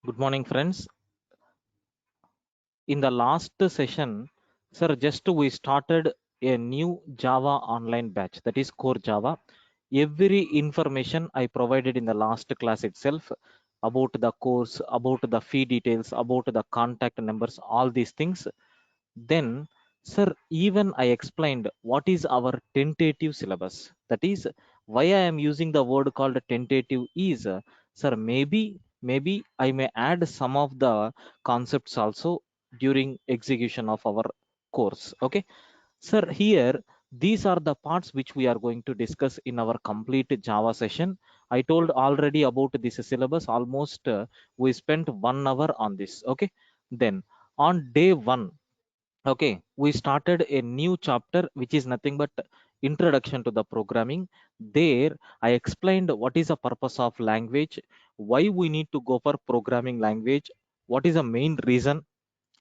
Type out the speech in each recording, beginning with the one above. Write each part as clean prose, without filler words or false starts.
Good morning, friends. In the last session, sir, just we started a new Java online batch, that is core Java. Every information I provided in the last class itself about the course, about the fee details, about the contact numbers, all these things. Then, sir, even I explained what is our tentative syllabus. That is why I am using the word called tentative is, sir, maybe I may add some of the concepts also during execution of our course. Okay, sir, here these are the parts which we are going to discuss in our complete Java session. I told already about this syllabus. Almost we spent 1 hour on this. Okay, then on day one, okay, we started a new chapter which is nothing but introduction to the programming. There I explained what is the purpose of language, why we need to go for programming language, what is the main reason,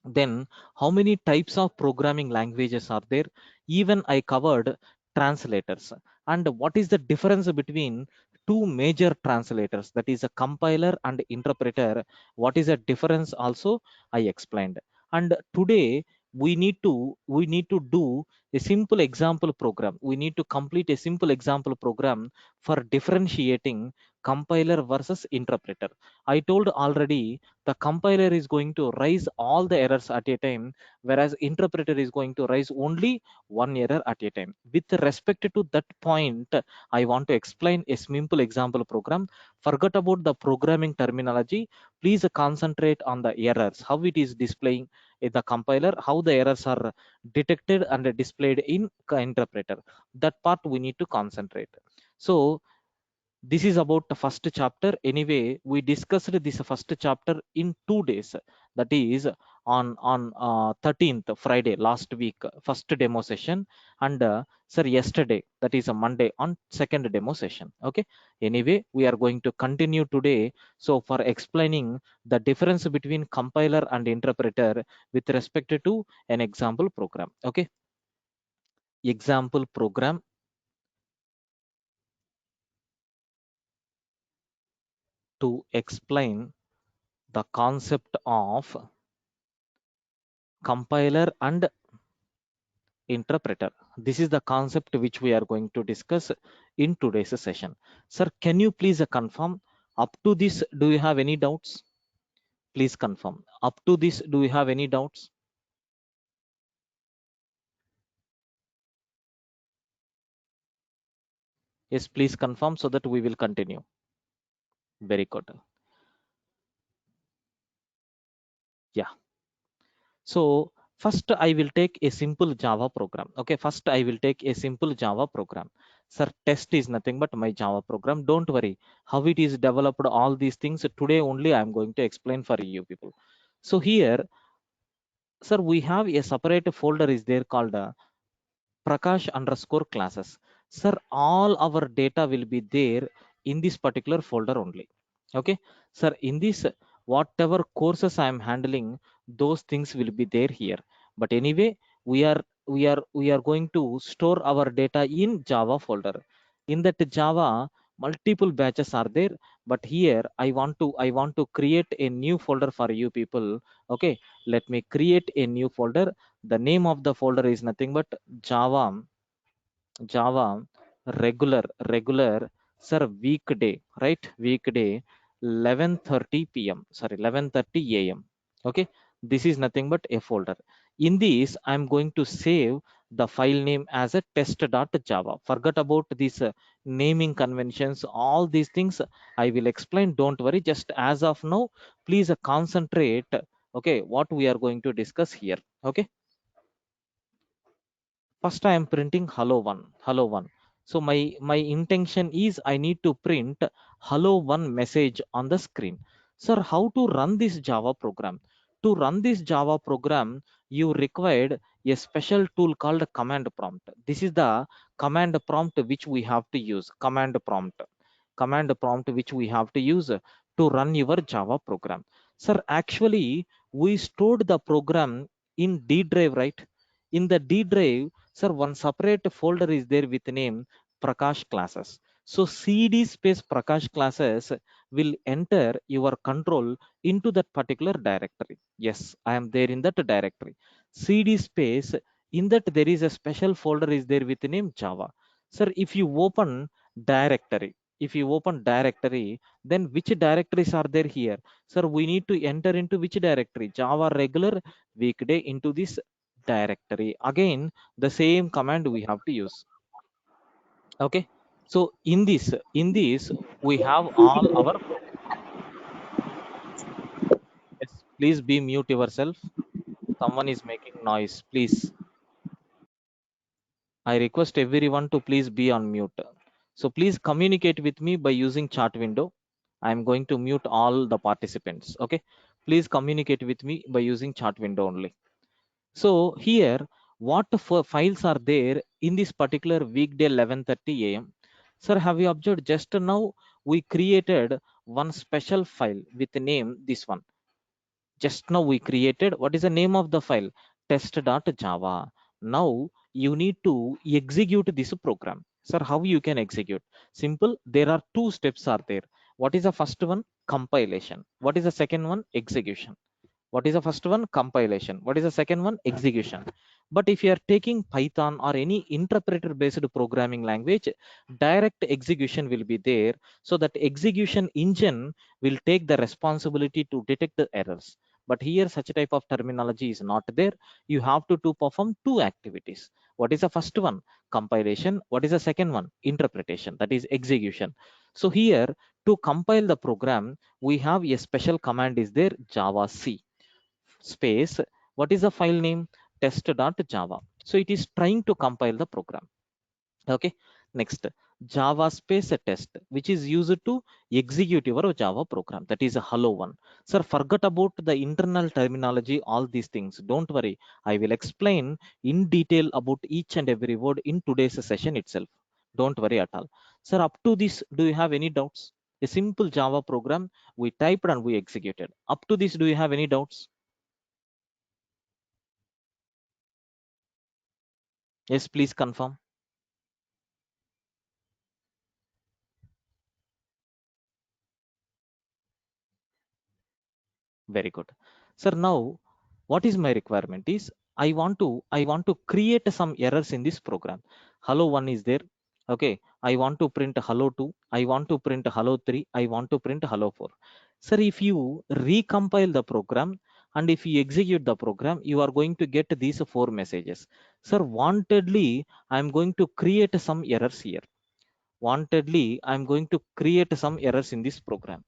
then how many types of programming languages are there. Even I covered translators and what is the difference between two major translators, that is a compiler and interpreter. What is the difference also I explained. And today we need to do a simple example program. We need to complete a simple example program for differentiating compiler versus interpreter. I told already the compiler is going to raise all the errors at a time, whereas interpreter is going to raise only one error at a time. With respect to that point, I want to explain a simple example program. Forget about the programming terminology. Please concentrate on the errors, how it is displaying in the compiler, how the errors are detected and displayed in interpreter. That part we need to concentrate. So this is about the first chapter. Anyway, we discussed this first chapter in 2 days, that is on 13th Friday last week, first demo session, and sir, yesterday, that is a Monday, on second demo session. Okay, anyway, we are going to continue today, so for explaining the difference between compiler and interpreter with respect to an example program. Okay, example program to explain the concept of compiler and interpreter. This is the concept which we are going to discuss in today's session. Sir, can you please confirm up to this? Do you have any doubts? Please confirm. Up to this, do you have any doubts? Yes, please confirm so that we will continue. Very good. Yeah. So first I will take a simple Java program. Okay, first I will take a simple Java program. Sir, test is nothing but my Java program. Don't worry how it is developed, all these things. Today only I am going to explain for you people. So here, sir, we have a separate folder is there called Prakash underscore classes. Sir, all our data will be there in this particular folder only. Okay, sir, in this, whatever courses I am handling, those things will be there here. But anyway, we are going to store our data in Java folder. In that Java, multiple batches are there. But here I want to create a new folder for you people. Okay, let me create a new folder. The name of the folder is nothing but Java regular, sir, weekday, right? Weekday 11:30 p.m. Sorry, 11:30 a.m. Okay, this is nothing but a folder. In this I'm going to save the file name as a test.java. Forget about these naming conventions, all these things I will explain. Don't worry, just as of now, please concentrate. Okay, what we are going to discuss here. Okay, first I am printing hello one. So my intention is I need to print hello one message on the screen. Sir, how to run this Java program? To run this Java program, you required a special tool called command prompt. This is the command prompt which we have to use. Command prompt which we have to use to run your Java program. Sir, actually we stored the program in D drive, right? In the D drive, sir, one separate folder is there with name Prakash classes. So cd space Prakash classes will enter your control into that particular directory. Yes, I am there in that directory. Cd space, in that there is a special folder is there with the name Java. Sir, if you open directory, then which directories are there here? Sir, we need to enter into which directory? Java regular weekday into this directory. Again, the same command we have to use. Okay. So in this, we have all our program. Yes, please be mute yourself. Someone is making noise. Please. I request everyone to please be on mute. So please communicate with me by using chat window. I am going to mute all the participants. Okay. Please communicate with me by using chat window only. So here, what files are there in this particular weekday 11:30 a.m.? Sir, have you observed just now we created one special file with the name this one. Just now we created, what is the name of the file? Test.java. Now you need to execute this program. Sir, how you can execute? Simple. There are two steps are there. What is the first one? Compilation. What is the second one? Execution. What is the first one? Compilation. What is the second one? Execution. But if you are taking Python or any interpreter based programming language, direct execution will be there. So that execution engine will take the responsibility to detect the errors. But here such type of terminology is not there. You have to perform two activities. What is the first one? Compilation. What is the second one? Interpretation. That is execution. So here, to compile the program, we have a special command is there, Java C space, what is the file name? Test.java. So it is trying to compile the program. Okay. Next, Java space test, which is used to execute your Java program, that is a hello one. Sir, forget about the internal terminology, all these things, don't worry. I will explain in detail about each and every word in today's session itself. Don't worry at all. Sir, up to this, do you have any doubts? A simple Java program we typed and we executed. Up to this, do you have any doubts? Yes, please confirm. Very good. Sir, now what is my requirement is I want to create some errors in this program. Hello 1 is there. Okay. I want to print hello 2. I want to print hello 3. I want to print hello 4. Sir, if you recompile the program and if you execute the program, you are going to get these four messages. Sir, wantedly, I'm going to create some errors here. Wantedly, I'm going to create some errors in this program.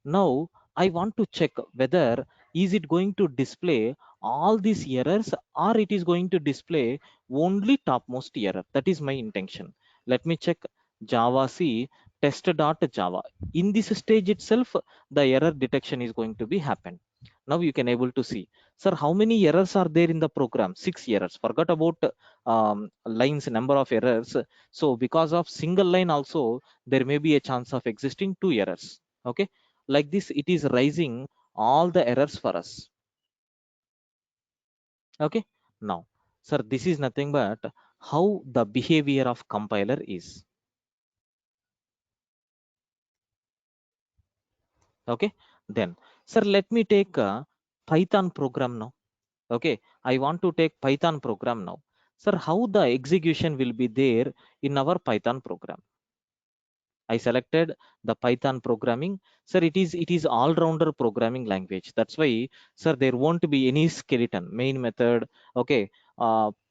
Now I want to check whether is it going to display all these errors or it is going to display only topmost error. That is my intention. Let me check Java C test.java. In this stage itself, the error detection is going to be happened. Now you can able to see. Sir, how many errors are there in the program? 6 errors. Forgot about lines number of errors. So because of single line also, there may be a chance of existing 2 errors. Okay, like this it is raising all the errors for us. Okay. Now, sir, this is nothing but how the behavior of compiler is. Okay. Then, sir, let me take a Python program now. Okay, I want to take Python program now. Sir, how the execution will be there in our Python program? I selected the Python programming. Sir, it is all-rounder programming language. That's why, sir, there won't be any skeleton, main method, okay,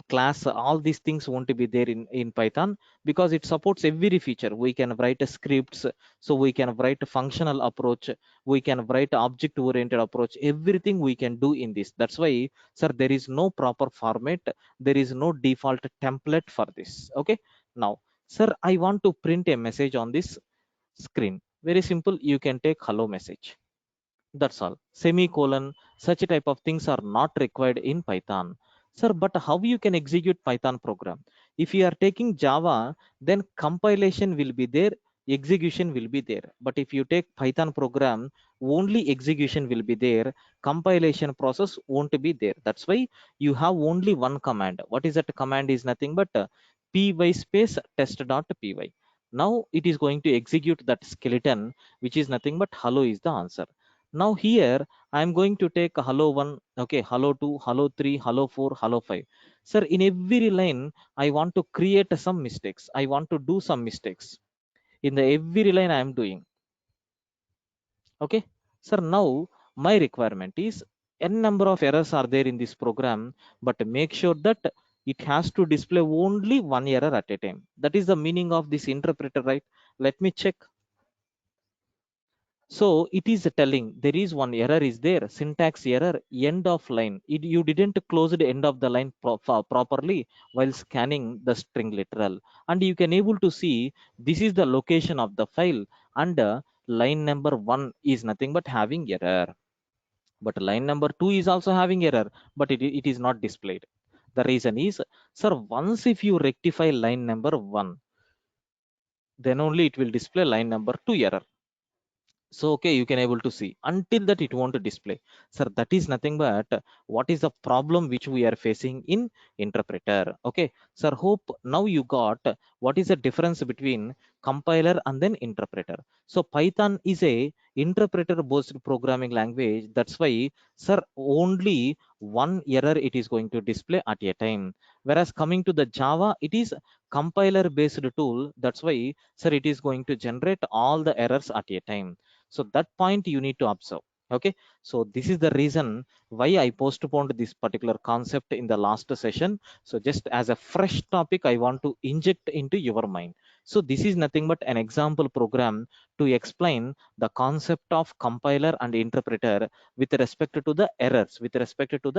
class, all these things won't be there in Python because it supports every feature. We can write scripts, so we can write a functional approach, we can write object-oriented approach, everything we can do in this. That's why, sir, there is no proper format, there is no default template for this. Okay, now, sir, I want to print a message on this screen. Very simple. You can take hello message. That's all. Semicolon, such type of things are not required in Python. Sir, but how you can execute Python program? If you are taking Java, then compilation will be there, execution will be there. But if you take Python program, only execution will be there. Compilation process won't be there. That's why you have only one command. What is that command? Is nothing but py space test.py. Now it is going to execute that skeleton, which is nothing but hello is the answer. Now here I am going to take hello 1, okay, hello 2, hello 3, hello 4, hello 5. Sir, in every line I want to create some mistakes. I want to do some mistakes. In the every line I am doing. Okay. Sir, now my requirement is n number of errors are there in this program, but make sure that it has to display only one error at a time. That is the meaning of this interpreter, right? Let me check. So it is telling there is one error is there, syntax error, end of line. You didn't close the end of the line properly while scanning the string literal. And you can able to see this is the location of the file, and line number 1 is nothing but having error. But line number 2 is also having error, but it is not displayed. The reason is, sir, once if you rectify line number 1, then only it will display line number 2 error. So okay, you can able to see. Until that it won't display. Sir, that is nothing but what is the problem which we are facing in interpreter. Okay, sir, hope now you got what is the difference between compiler and then interpreter. So Python is a interpreter based programming language. That's why, sir, only one error it is going to display at a time. Whereas coming to the Java, it is compiler based tool. That's why, sir, it is going to generate all the errors at a time. So that point you need to observe. Okay, so this is the reason why I postponed this particular concept in the last session. So just as a fresh topic I want to inject into your mind. So this is nothing but an example program to explain the concept of compiler and interpreter with respect to the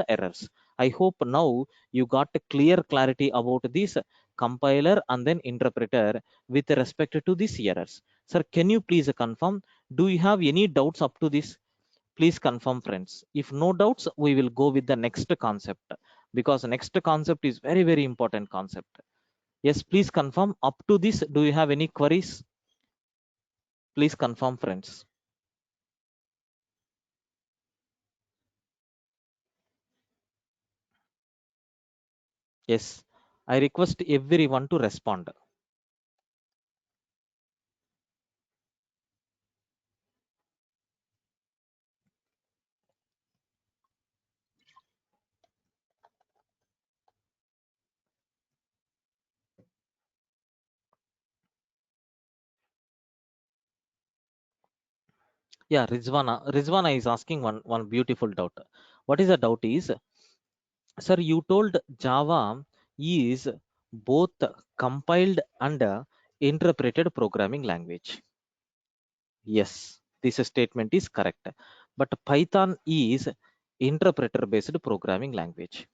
errors. I hope now you got a clear clarity about this compiler and then interpreter with respect to these errors. Sir, can you please confirm, do you have any doubts up to this? Please confirm, friends. If no doubts, we will go with the next concept, because next concept is very, very important concept. Yes, please confirm. Up to this, do you have any queries? Please confirm, friends. Yes, I request everyone to respond. Yeah, Rizwana is asking one beautiful doubt. What is the doubt is, sir, you told Java is both compiled and interpreted programming language. Yes, this statement is correct. But Python is interpreter based programming language.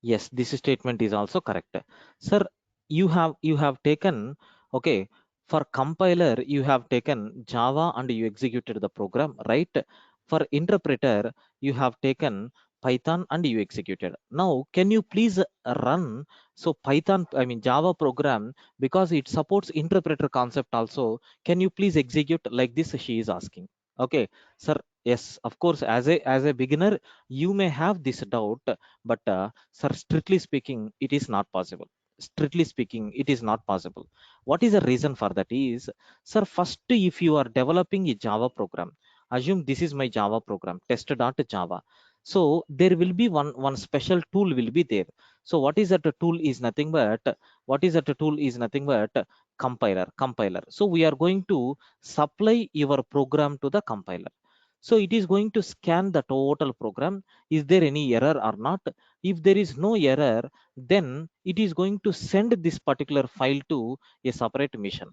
Yes, this statement is also correct. Sir, you have taken, okay, for compiler you have taken Java and you executed the program, right? For interpreter you have taken Python and you executed. Now can you please run, so Python, I mean Java program, because it supports interpreter concept also. Can you please execute like this? She is asking. Okay, sir. Yes, of course, as a beginner you may have this doubt, but sir, strictly speaking, it is not possible. Strictly speaking, it is not possible. What is the reason for that is, sir, first, if you are developing a Java program, assume this is my Java program, test.java. So there will be one special tool will be there. So what is that tool is nothing but, compiler. So we are going to supply your program to the compiler. So it is going to scan the total program. Is there any error or not? If there is no error, then it is going to send this particular file to a separate mission.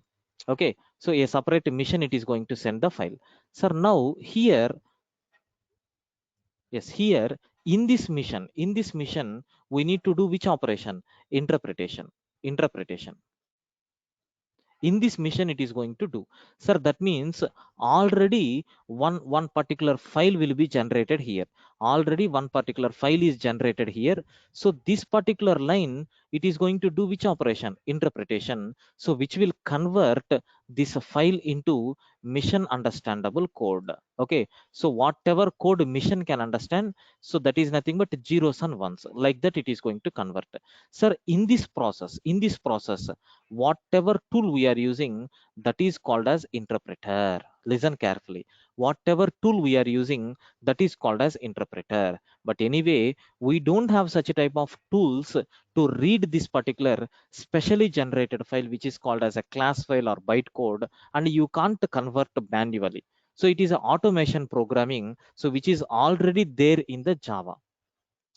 Okay, so a separate mission, it is going to send the file. Sir, now here, yes, here in this mission, we need to do which operation? Interpretation. In this mission it is going to do. Sir, that means already one particular file will be generated here. already one particular file is generated here. So this particular line, it is going to do which operation? Interpretation. So which will convert this file into mission understandable code. Okay, so whatever code mission can understand, so that is nothing but zeros and ones, like that it is going to convert. Sir, in this process, whatever tool we are using, that is called as interpreter. Listen carefully. Whatever tool we are using, that is called as interpreter. But anyway, we don't have such a type of tools to read this particular specially generated file, which is called as a class file or bytecode, and you can't convert manually. So it is an automation programming, so which is already there in the Java.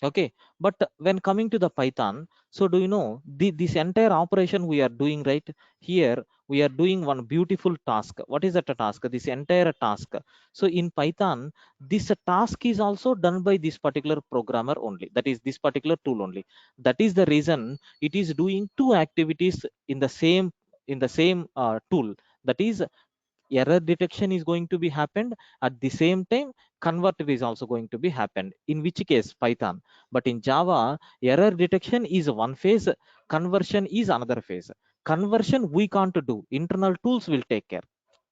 Okay, but when coming to the Python, so do you know this entire operation we are doing right here? We are doing one beautiful task. What is that a task? This entire task. So in Python, this task is also done by this particular programmer only. That is this particular tool only. That is the reason it is doing two activities in the same tool. That is, error detection is going to be happened, at the same time converter is also going to be happened, in which case Python. But in Java, error detection is one phase, conversion is another phase. Conversion we can't do, internal tools will take care.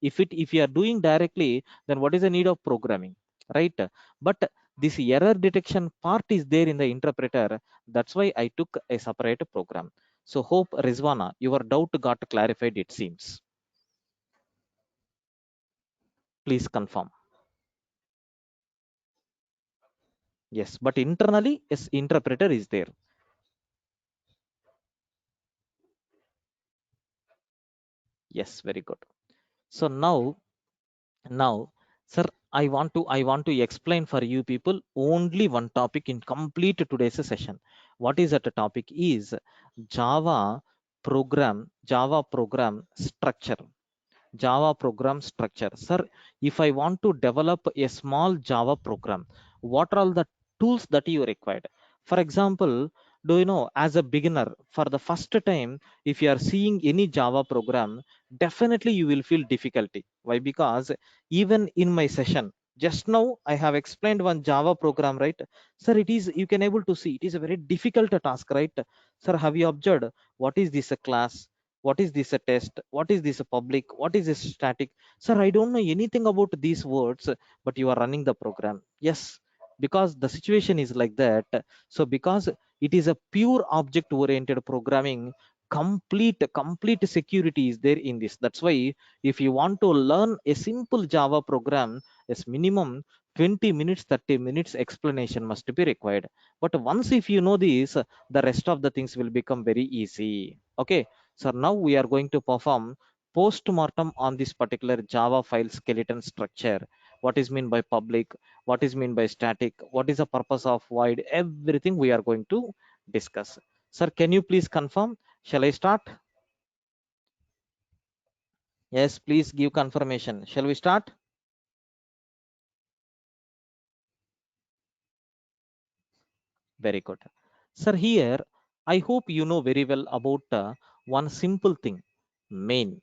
If you are doing directly, then what is the need of programming, right? But this error detection part is there in the interpreter. That's why I took a separate program. So hope, Rizwana, your doubt got clarified, it seems. Please confirm. Yes, but internally, yes, interpreter is there. Yes, very good. So now, sir, I want to explain for you people only one topic in complete today's session. What is that topic is Java program structure. Java program structure. Sir, if I want to develop a small Java program, what are all the tools that you required? For example, do you know, as a beginner, for the first time, if you are seeing any Java program, definitely you will feel difficulty. Why? Because even in my session, just now I have explained one Java program, right? Sir, it is, you can able to see, it is a very difficult task, right? Sir, have you observed what is this a class? What is this a test? What is this a public? What is this static? Sir, I don't know anything about these words, but you are running the program. Yes, because the situation is like that. So because it is a pure object oriented programming, complete security is there in this. That's why if you want to learn a simple Java program, yes, minimum 20 minutes, 30 minutes explanation must be required. But once if you know this, the rest of the things will become very easy. Okay, so now we are going to perform post-mortem on this particular Java file skeleton structure. What is mean by public? What is mean by static? What is the purpose of void? Everything we are going to discuss. Sir, can you please confirm? Shall I start? Yes, please give confirmation. Shall we start? Very good. Sir, here, I hope you know very well about one simple thing, main.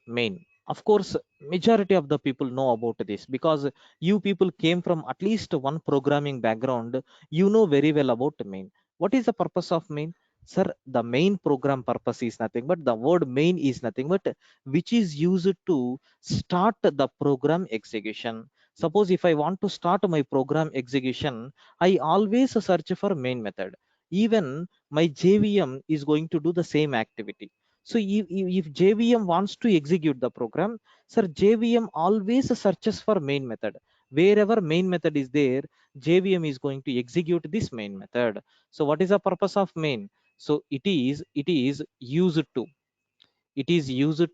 Of course, majority of the people know about this because you people came from at least one programming background. You know very well about main. What is the purpose of main? Sir, the main program purpose is nothing but the word main is nothing but which is used to start the program execution. Suppose if I want to start my program execution, I always search for main method. Even my JVM is going to do the same activity. So if JVM wants to execute the program, sir, JVM always searches for main method. Wherever main method is there, JVM is going to execute this main method. So what is the purpose of main? So it is used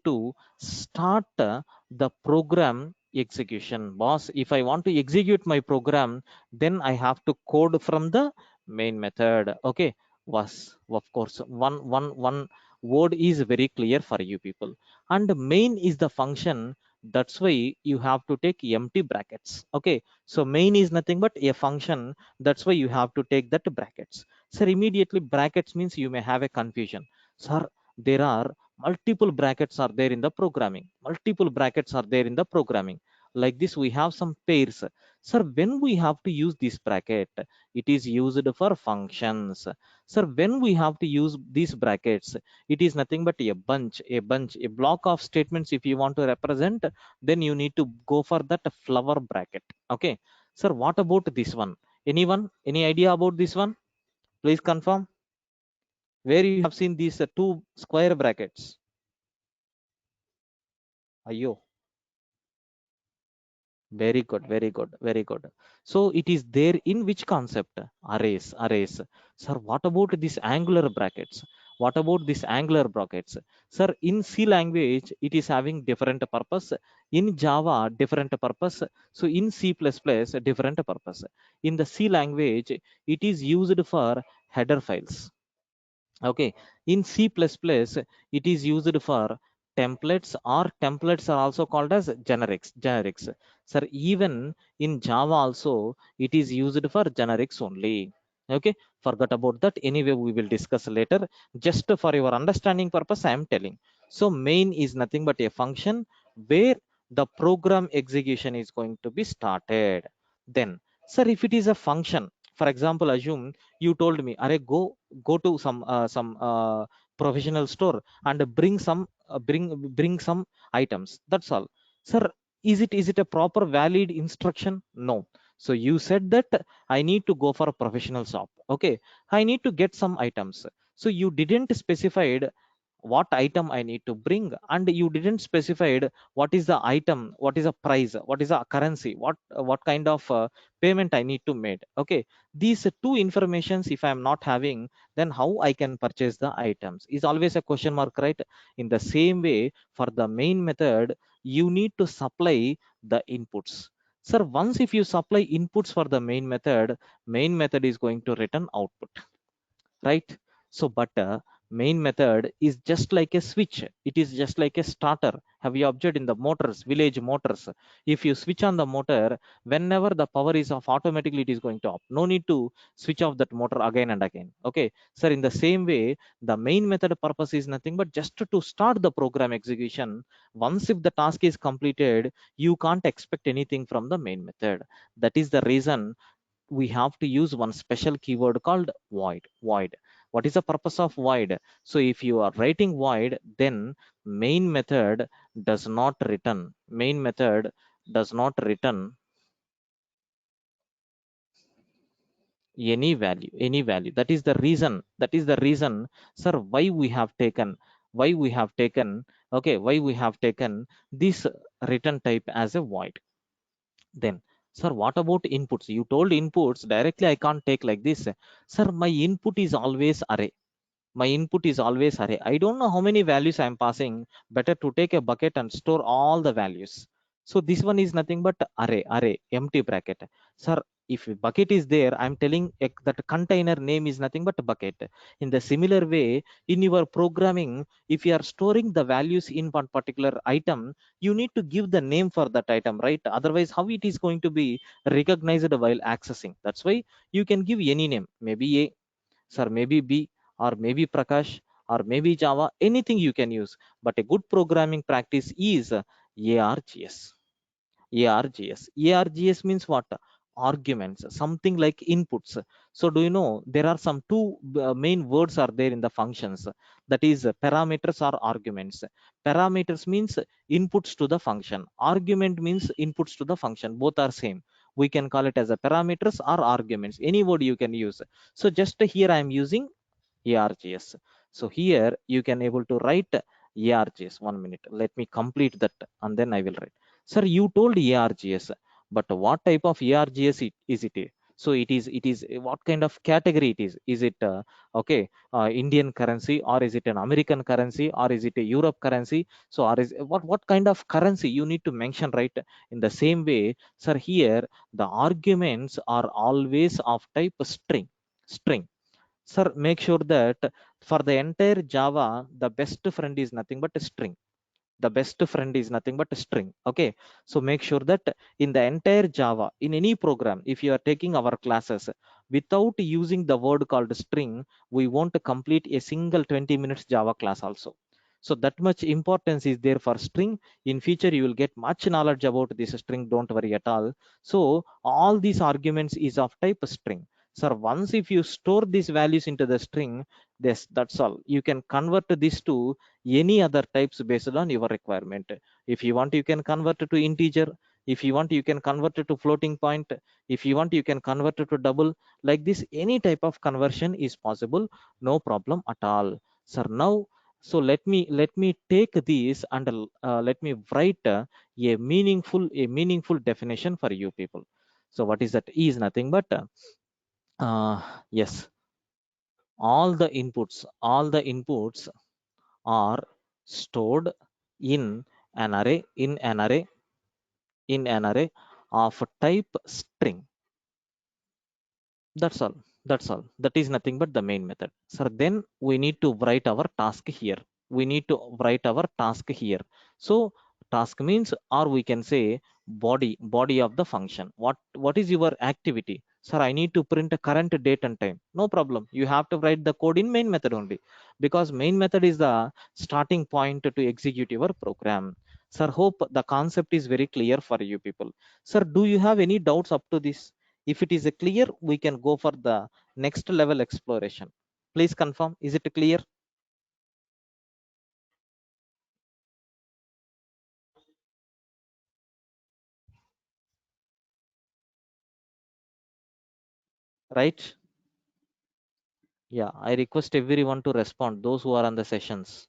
to start the program execution. Boss, if I want to execute my program, then I have to code from the main method. Okay, was of course one word is very clear for you people. And main is the function. That's why you have to take empty brackets. Okay, so main is nothing but a function. That's why you have to take that brackets. Sir, immediately brackets means you may have a confusion. Sir, there are multiple brackets are there in the programming. Multiple brackets are there in the programming. Like this, we have some pairs. Sir, when we have to use this bracket, it is used for functions. Sir, when we have to use these brackets, it is nothing but a block of statements. If you want to represent, then you need to go for that flower bracket. Okay. Sir, what about this one? Anyone? Any idea about this one? Please confirm. Where you have seen these two square brackets? Ayo. Very good, very good, very good. So it is there in which concept? Arrays. Sir, what about these angular brackets? What about these angular brackets? Sir, in C language, it is having different purpose. In Java, different purpose. So in C++, different purpose. In the C language, it is used for header files. Okay, in C++, it is used for templates, or templates are also called as generics. Sir, even in Java also, it is used for generics only. Okay, forget about that. Anyway, we will discuss later. Just for your understanding purpose, I am telling. So main is nothing but a function where the program execution is going to be started. Then, sir, if it is a function, for example, assume you told me, "Arey, go to some professional store and bring some items." That's all. Sir, is it a proper valid instruction? No. So you said that I need to go for a professional shop. Okay, I need to get some items. So you didn't specified what item I need to bring, and you didn't specified what is the item, what is the price, what is the currency, what kind of payment I need to make. Okay, these two informations if I am not having, then how I can purchase the items is always a question mark, right? In the same way, for the main method, you need to supply the inputs. Sir, once if you supply inputs for the main method is going to return output, right? So but main method is just like a switch, it is just like a starter. Have you observed in the motors, village motors, if you switch on the motor, whenever the power is off, automatically it is going to off, no need to switch off that motor again and again. Okay, sir, in the same way, the main method purpose is nothing but just to start the program execution. Once if the task is completed, you can't expect anything from the main method. That is the reason we have to use one special keyword called void. What is the purpose of void? So if you are writing void, then main method does not return any value. That is the reason, sir, why we have taken this return type as a void. Then, sir, what about inputs? You told inputs directly, I can't take like this. Sir, my input is always array. My input is always array. I don't know how many values I'm passing. Better to take a bucket and store all the values. So this one is nothing but array, empty bracket. Sir, if a bucket is there, I'm telling that container name is nothing but a bucket. In the similar way, in your programming, if you are storing the values in one particular item, you need to give the name for that item, right? Otherwise, how it is going to be recognized while accessing? That's why you can give any name, maybe A, sir, maybe B, or maybe Prakash, or maybe Java, anything you can use. But a good programming practice is ARGS. ARGS means what? Arguments, something like inputs. So do you know there are some two main words are there in the functions, that is parameters or arguments. Parameters means inputs to the function. Argument means inputs to the function. Both are same. We can call it as a parameters or arguments. Any word you can use. So just here I am using ARGS. So here you can able to write ARGS. 1 minute. Let me complete that and then I will write. Sir, you told ARGS, but what type of ARGS is it? So it is what kind of category it is? Is it okay, Indian currency, or is it an American currency, or is it a Europe currency? So or is what kind of currency you need to mention, right? In the same way, sir, here the arguments are always of type string. Sir, make sure that for the entire Java, the best friend is nothing but a string. The best friend is nothing but a string. Okay, so make sure that in the entire Java, in any program, if you are taking our classes without using the word called string, we won't complete a single 20 minutes Java class also. So that much importance is there for string. In future, you will get much knowledge about this string. Don't worry at all. So all these arguments is of type string. Sir, once if you store these values into the string, this that's all. You can convert this to any other types based on your requirement. If you want, you can convert it to integer. If you want, you can convert it to floating point. If you want, you can convert it to double. Like this, any type of conversion is possible, no problem at all. Sir, now, so let me take this and let me write a meaningful definition for you people. So what is that? Is nothing but yes, all the inputs are stored in an array of type string. That's all. That's all. That is nothing but the main method. So then we need to write our task here. We need to write our task here. So task means, or we can say body of the function. What is your activity? Sir, I need to print a current date and time. No problem. You have to write the code in main method only, because main method is the starting point to execute your program. Sir, hope the concept is very clear for you people. Sir, do you have any doubts up to this? If it is a clear, we can go for the next level exploration. Please confirm, is it clear? Right? Yeah, I request everyone to respond, those who are on the sessions.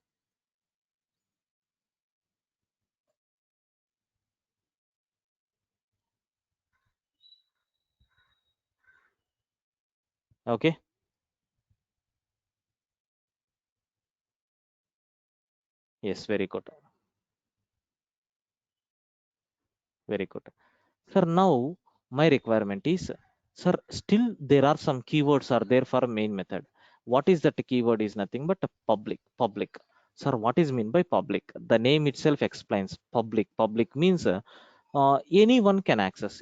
Okay. Yes, very good. Very good. Sir, now my requirement is, sir, still there are some keywords are there for main method. What is that keyword? Is nothing but a public. Sir, what is mean by public? The name itself explains public. Public means anyone can access.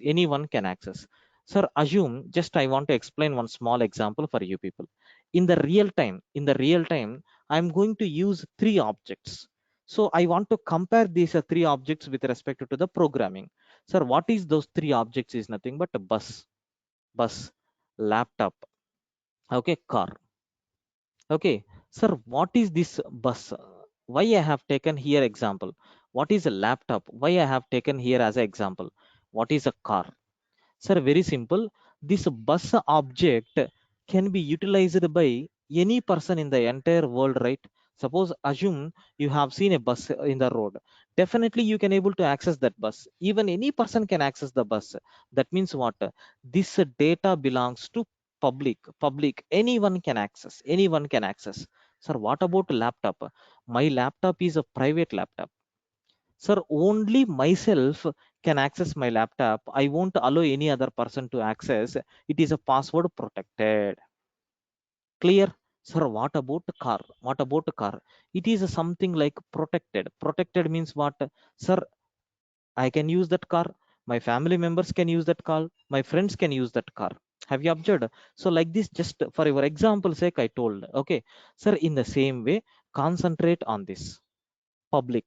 Sir, assume, just I want to explain one small example for you people. In the real time, I'm going to use three objects. So I want to compare these three objects with respect to the programming. Sir, what is those three objects? Is nothing but a bus, laptop, okay, car. Okay, sir, what is this bus? Why I have taken here example? What is a laptop? Why I have taken here as an example? What is a car? Sir, very simple. This bus object can be utilized by any person in the entire world, right? Suppose, assume you have seen a bus in the road. Definitely, you can able to access that bus. Even any person can access the bus. That means what? This data belongs to public. Public. Anyone can access. Anyone can access. Sir, what about laptop? My laptop is a private laptop. Sir, only myself can access my laptop. I won't allow any other person to access. It is a password protected. Clear? Sir, what about car? What about car? It is something like protected. Protected means what? Sir, I can use that car. My family members can use that car. My friends can use that car. Have you observed? So like this, just for your example sake, I told. Okay. Sir, in the same way, concentrate on this. Public.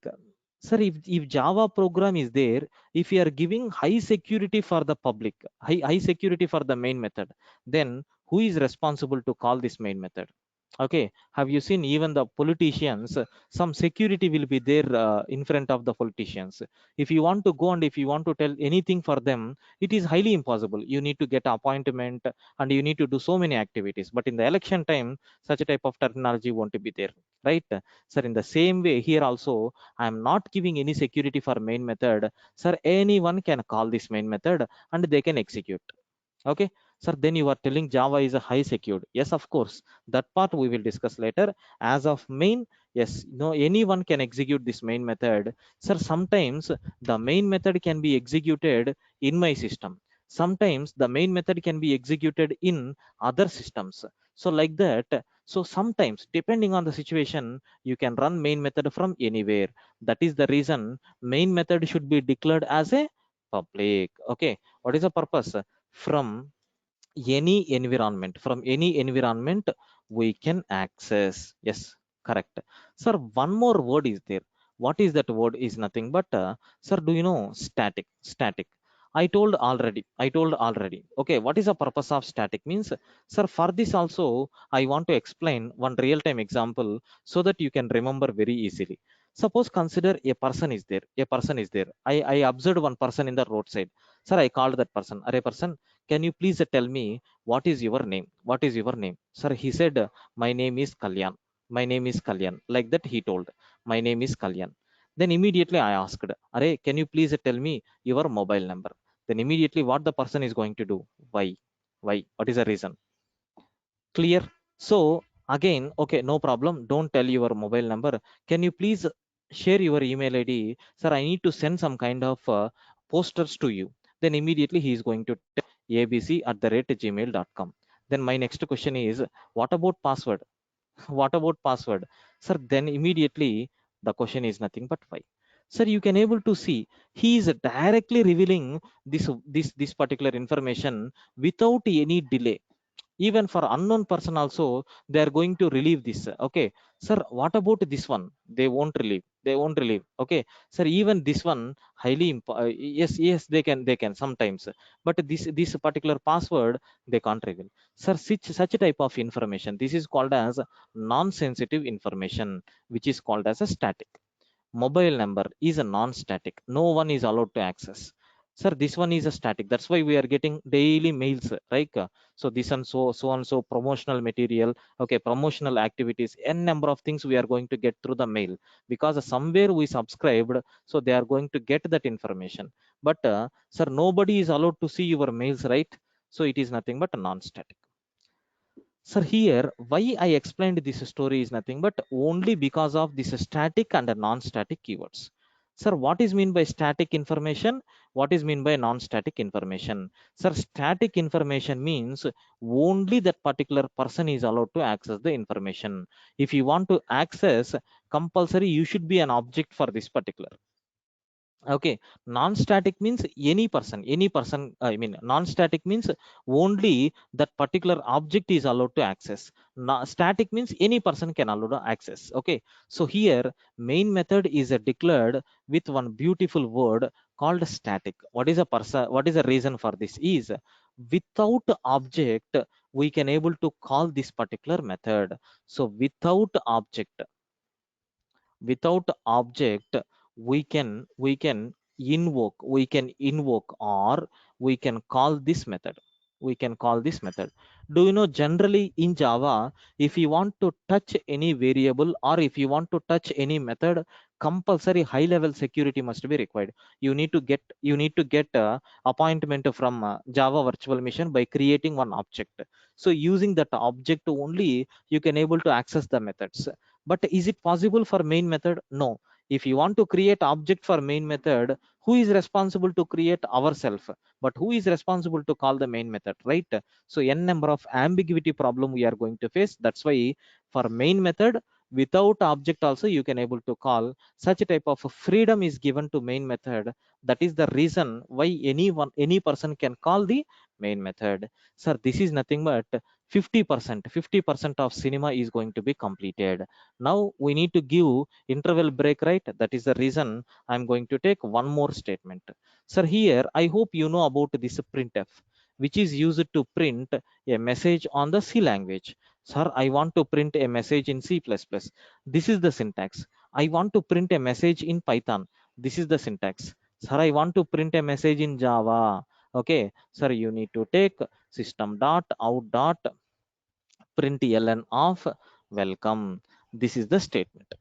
Sir, if Java program is there, if you are giving high security for the public, high security for the main method, then who is responsible to call this main method? Okay, have you seen even the politicians? Some security will be there in front of the politicians. If you want to go and if you want to tell anything for them, it is highly impossible. You need to get appointment and you need to do so many activities. But in the election time, such a type of terminology won't be there, right? Sir, in the same way here also, I am not giving any security for main method. Sir, anyone can call this main method and they can execute. Okay, sir, then you are telling Java is a high secured. Yes, of course, that part we will discuss later. As of main, yes, no, anyone can execute this main method. Sir, sometimes the main method can be executed in my system. Sometimes the main method can be executed in other systems. So like that, so sometimes depending on the situation, you can run main method from anywhere. That is the reason main method should be declared as a public. Okay, what is the purpose? From any environment we can access. Yes, Correct. Sir, one more word is there. What is that word? Is nothing but, sir, do you know static? Static. I told already. Okay, what is the purpose of static? Means, sir, for this also, I want to explain one real time example so that you can remember very easily. Suppose consider a person is there. A person is there. I observed one person in the roadside. Sir, I called that person. Array person, can you please tell me what is your name? What is your name? Sir, he said, my name is Kalyan. My name is Kalyan. Like that, he told, my name is Kalyan. Then immediately I asked, Array, can you please tell me your mobile number? Then immediately what the person is going to do? Why? Why? What is the reason? Clear? So again, okay, no problem. Don't tell your mobile number. Can you please share your email ID? Sir, I need to send some kind of posters to you. Then immediately he is going to tell abc@gmail.com. Then my next question is, what about password? What about password? Sir, then immediately the question is nothing but why. Sir, you can able to see he is directly revealing this particular information without any delay. Even for unknown person also, they are going to relieve this. Okay, sir, what about this one? They won't relieve. Okay, sir, even this one highly yes, they can sometimes, but this particular password they can't reveal. Sir, such a type of information, this is called as non-sensitive information, which is called as a static. Mobile number is a non-static, no one is allowed to access. Sir, this one is a static, that's why we are getting daily mails, right? So this and so promotional material, okay, promotional activities, n number of things we are going to get through the mail, because somewhere we subscribed, so they are going to get that information. But sir, nobody is allowed to see your mails, right? So it is nothing but a non-static. Sir, here, why I explained this story is nothing but only because of this static and non-static keywords. Sir, what is mean by static information? What is mean by non-static information? Sir, static information means only that particular person is allowed to access the information. If you want to access, compulsory, you should be an object for this particular. Okay, non-static means any person, I mean, non-static means only that particular object is allowed to access. Static means any person can allow to access. Okay, so here main method is declared with one beautiful word called static. What is the reason for this is, without object we can able to call this particular method. So without object we can invoke or we can call this method. Do you know, generally in Java, if you want to touch any variable or if you want to touch any method, compulsory high level security must be required. You need to get appointment from Java virtual machine by creating one object. So using that object only you can able to access the methods. But is it possible for main method? No. If you want to create object for main method, who is responsible to create ourselves? But who is responsible to call the main method, right? So n number of ambiguity problem we are going to face. That's why for main method, without object also you can able to call. Such a type of freedom is given to main method. That is the reason why any person can call the main method. Sir, this is nothing but 50% of cinema is going to be completed. Now we need to give interval break, right? That is the reason I'm going to take one more statement. Sir, here I hope you know about this printf, which is used to print a message on the C language. Sir, I want to print a message in C++. This is the syntax. I want to print a message in Python. This is the syntax. Sir, I want to print a message in Java. Okay, sir, you need to take system.out.println of welcome. This is the statement.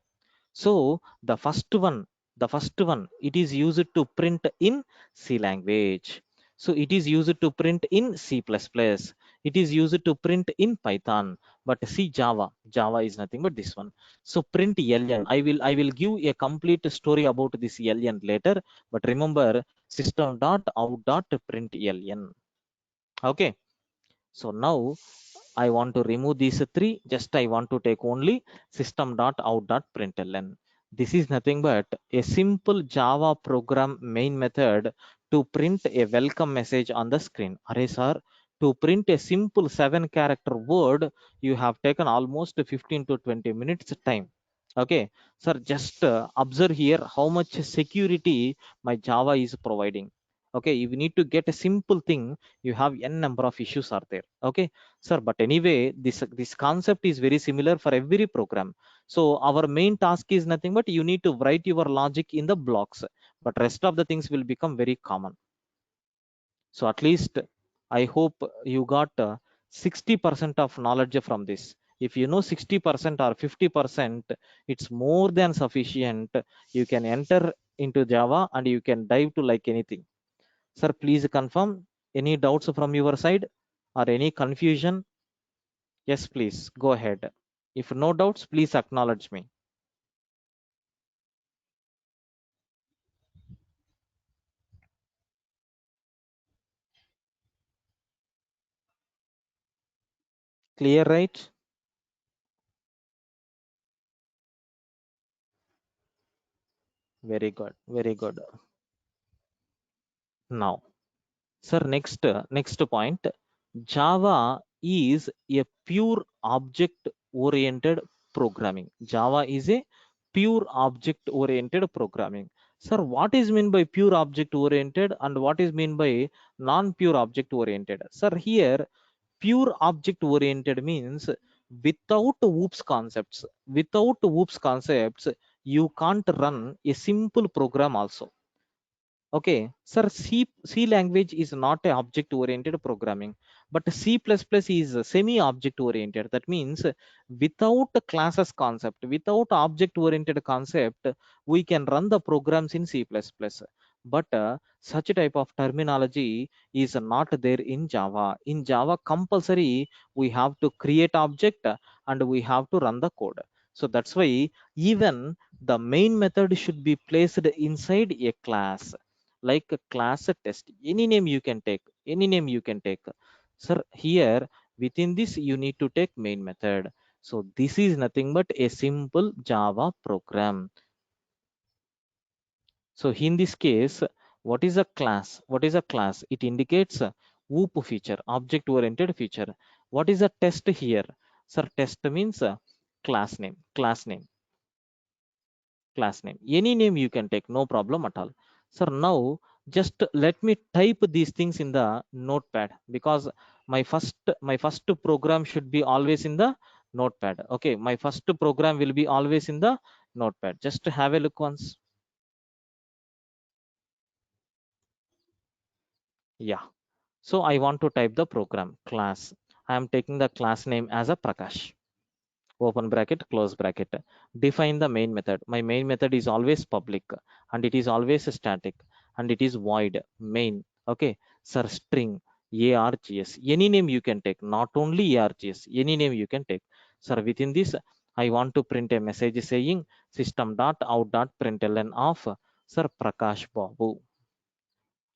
So the first one, it is used to print in C language. So it is used to print in C++. It is used to print in Python. But see, Java is nothing but this one. So print ln, I will give a complete story about this ln later. But remember, system.out.println. Okay, so now I want to remove these three. Just I want to take only system.out.println. This is nothing but a simple Java program main method to print a welcome message on the screen. Array sir, to print a simple 7-character word, you have taken almost 15 to 20 minutes time. Okay, sir, just observe here how much security my Java is providing. Okay, if you need to get a simple thing, you have n number of issues are there. Okay, sir, but anyway, this concept is very similar for every program. So our main task is nothing but you need to write your logic in the blocks, but rest of the things will become very common. So at least I hope you got 60% of knowledge from this. If you know 60% or 50%, it's more than sufficient. You can enter into Java and you can dive to like anything. Sir, please confirm any doubts from your side or any confusion. Yes, please go ahead. If no doubts, please acknowledge me. Clear, right? Very good. Very good. Now, sir, next point. Java is a pure object oriented programming. Java is a pure object oriented programming. Sir, what is mean by pure object oriented and what is mean by non pure object oriented? Sir, here pure object oriented means without whoops concepts. Without whoops concepts, you can't run a simple program also. Okay, sir, C language is not a object-oriented programming, but C++ is semi-object oriented. That means without a classes concept, without object-oriented concept, we can run the programs in C++. But such a type of terminology is not there in Java. In Java, compulsory we have to create object and we have to run the code. So that's why even the main method should be placed inside a class, like a class test. Any name you can take, any name you can take. Sir, here within this you need to take main method. So this is nothing but a simple Java program. So in this case, what is a class? What is a class? It indicates a whoop feature, object oriented feature. What is a test here? Sir, test means class name, class name, class name. Any name you can take, no problem at all. Sir, now just let me type these things in the notepad, because my first program should be always in the notepad. Okay, my first program will be always in the notepad. Just have a look once. Yeah, so I want to type the program class. I am taking the class name as a Prakash. Open bracket, close bracket. Define the main method. My main method is always public and it is always static and it is void main. Okay, sir, string args, any name you can take, not only args, any name you can take. Sir, within this I want to print a message saying system.out.println of Sir Prakash Babu,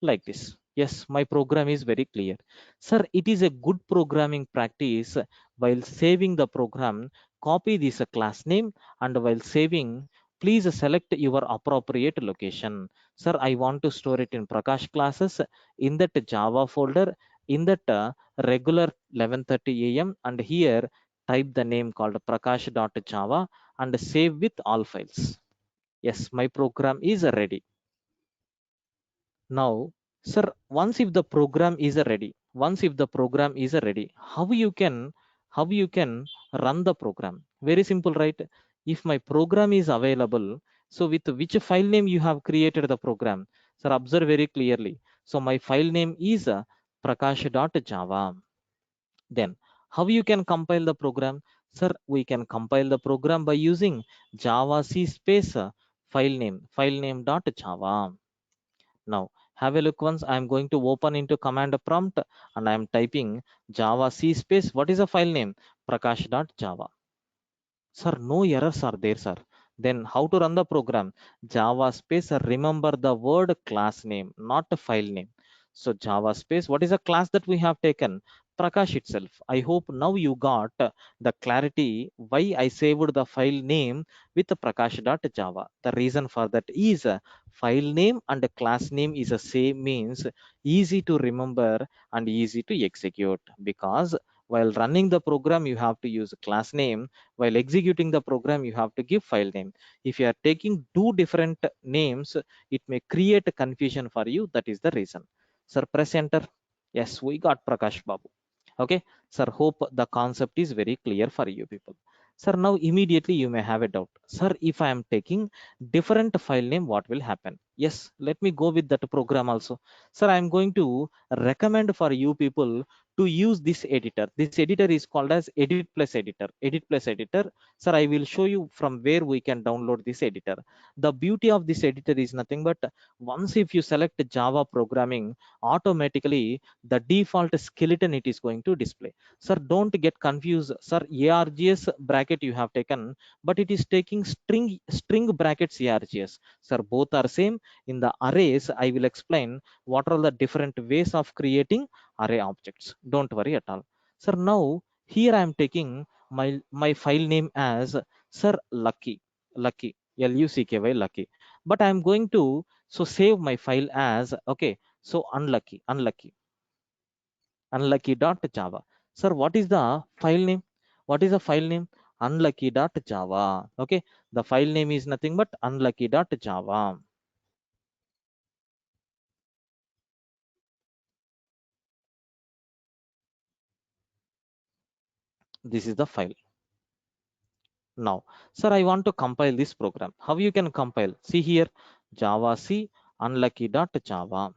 like this. Yes, my program is very clear. Sir, it is a good programming practice while saving the program, copy this class name, and while saving, please select your appropriate location. Sir, I want to store it in Prakash classes in that Java folder, in that regular 11:30 a.m. and here type the name called prakash.java and save with all files. Yes, my program is ready. Now, sir, once if the program is ready, how you can run the program? Very simple, right? If my program is available, so with which file name you have created the program? Sir, observe very clearly. So my file name is prakash.java. Then how you can compile the program? Sir, we can compile the program by using java c space file name.java. Now, have a look once. I am going to open into command prompt and I am typing Java C space. What is the file name? Prakash.java. Sir, no errors are there, sir. Then how to run the program? Java space, remember the word class name, not a file name. So Java space, what is the class that we have taken? Prakash itself. I hope now you got the clarity why I saved the file name with prakash.java. The reason for that is file name and class name is the same, means easy to remember and easy to execute, because While running the program, you have to use class name. While executing the program, you have to give file name. If you are taking two different names, it may create a confusion for you. That is the reason. Sir, press enter. Yes, we got Prakash Babu. Okay, sir, hope the concept is very clear for you people. Sir, now immediately you may have a doubt. Sir, if I am taking different file name, what will happen? Yes, let me go with that program also. Sir, I am going to recommend for you people to use this editor. This editor is called as Edit Plus Editor. Edit Plus Editor. Sir, I will show you from where we can download this editor. The beauty of this editor is nothing but once if you select Java programming, automatically the default skeleton it is going to display. Sir, don't get confused. Sir, ARGS bracket you have taken, but it is taking string brackets ARGS. Sir, both are same. In the arrays, I will explain what are the different ways of creating array objects. Don't worry at all. Sir, now here I am taking my file name as Sir Lucky. Lucky. Lucky. Lucky. But I am going to so save my file as okay. So unlucky.java. Sir, what is the file name? What is the file name? Unlucky.java. Okay, the file name is nothing but unlucky.java. This is the file. Now, sir, I want to compile this program. How you can compile? See here, Java C unlucky.java.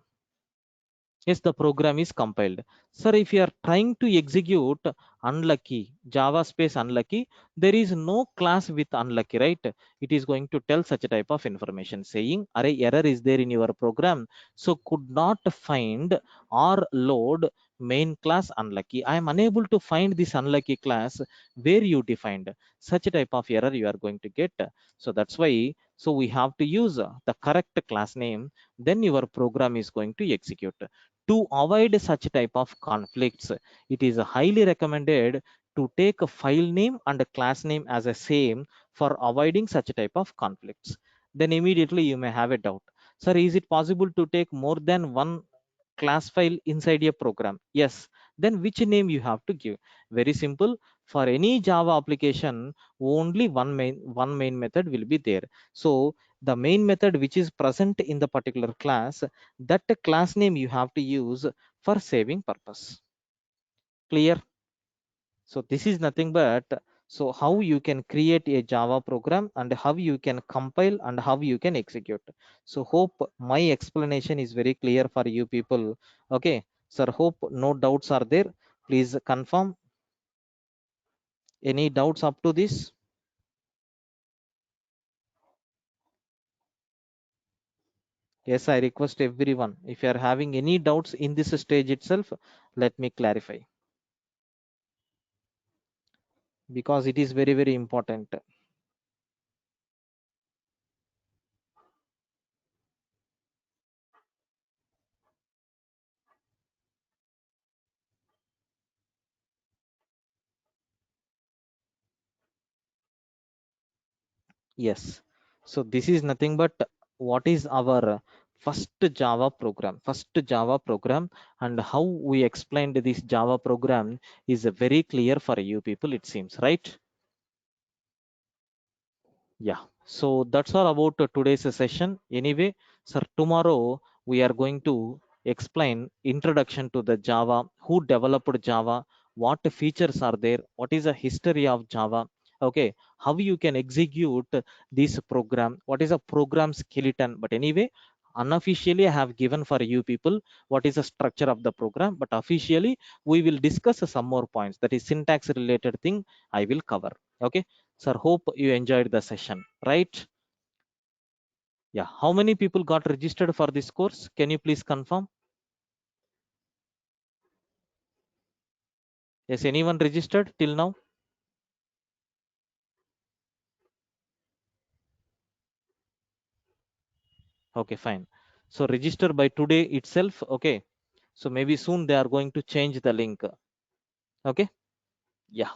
Yes, the program is compiled. Sir, if you are trying to execute unlucky java space unlucky, there is no class with unlucky, right? It is going to tell such a type of information saying array error is there in your program, so could not find or load main class unlucky. I am unable to find this unlucky class where you defined. Such a type of error you are going to get. So that's why, so we have to use the correct class name, then your program is going to execute. To avoid such type of conflicts, it is highly recommended to take a file name and a class name as a same for avoiding such type of conflicts. Then immediately you may have a doubt. Sir, is it possible to take more than one class file inside a program? Yes. Then which name you have to give? Very simple. For any Java application, only one main method will be there. So the main method which is present in the particular class, that class name you have to use for saving purpose. Clear? So this is nothing but so how you can create a Java program and how you can compile and how you can execute. So hope my explanation is very clear for you people. Okay, sir, hope no doubts are there. Please confirm. Any doubts up to this? Yes, I request everyone, if you are having any doubts in this stage itself, let me clarify, because it is very, very important. Yes. So this is nothing but what is our first Java program, and how we explained this Java program is very clear for you people, it seems, right? Yeah. So that's all about today's session. Anyway, sir, tomorrow we are going to explain introduction to the Java, who developed Java, what features are there, what is the history of Java, okay, how you can execute this program, what is a program skeleton. But anyway, unofficially I have given for you people what is the structure of the program, but officially we will discuss some more points, that is syntax related thing I will cover. Okay. Sir, hope you enjoyed the session, right? Yeah. How many people got registered for this course? Can you please confirm? Yes, anyone registered till now? Okay, fine. So register by today itself. Okay. So maybe soon they are going to change the link. Okay. Yeah.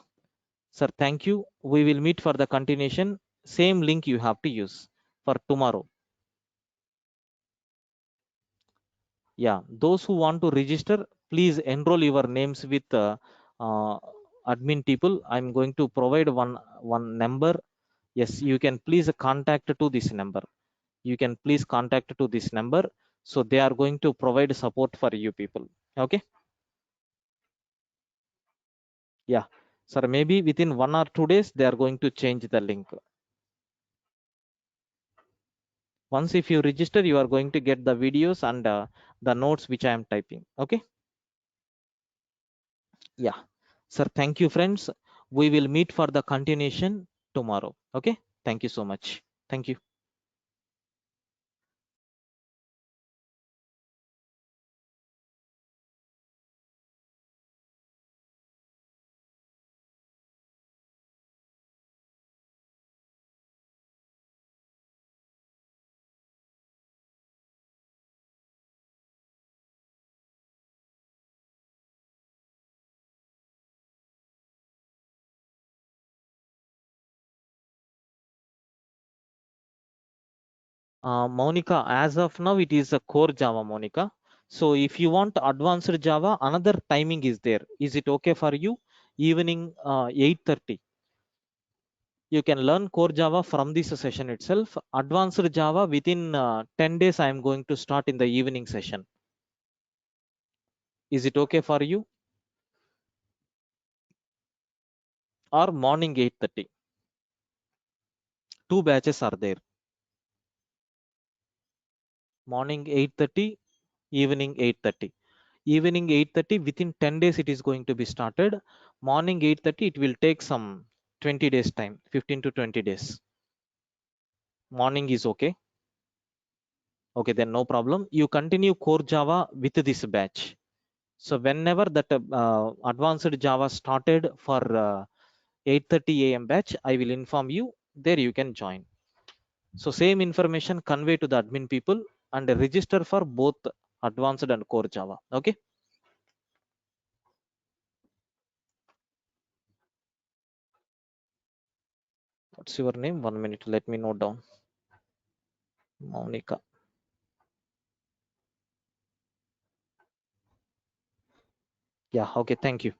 Sir, thank you. We will meet for the continuation. Same link you have to use for tomorrow. Yeah. Those who want to register, please enroll your names with admin people, I'm going to provide one number. Yes, you can please contact to this number. You can please contact to this number. So they are going to provide support for you people. Okay. Yeah, sir, maybe within 1 or 2 days they are going to change the link. Once if you register, you are going to get the videos and the notes which I am typing. Okay. Yeah, sir, thank you friends. We will meet for the continuation tomorrow. Okay, thank you so much. Thank you. Monica, as of now, it is a core Java, Monica. So if you want advanced Java, another timing is there. Is it okay for you? Evening 8:30. You can learn core Java from this session itself. Advanced Java within 10 days, I am going to start in the evening session. Is it okay for you? Or morning 8:30? Two batches are there. Morning 8:30, evening 8:30. Evening 8:30, within 10 days it is going to be started. Morning 8:30, it will take some 20 days time, 15 to 20 days. Morning is okay. Okay, then no problem. You continue core Java with this batch. So whenever that advanced Java started for 8:30 a.m. batch, I will inform you. There you can join. So same information convey to the admin people and register for both advanced and core Java. Okay. What's your name? 1 minute. Let me note down. Monica. Yeah. Okay. Thank you.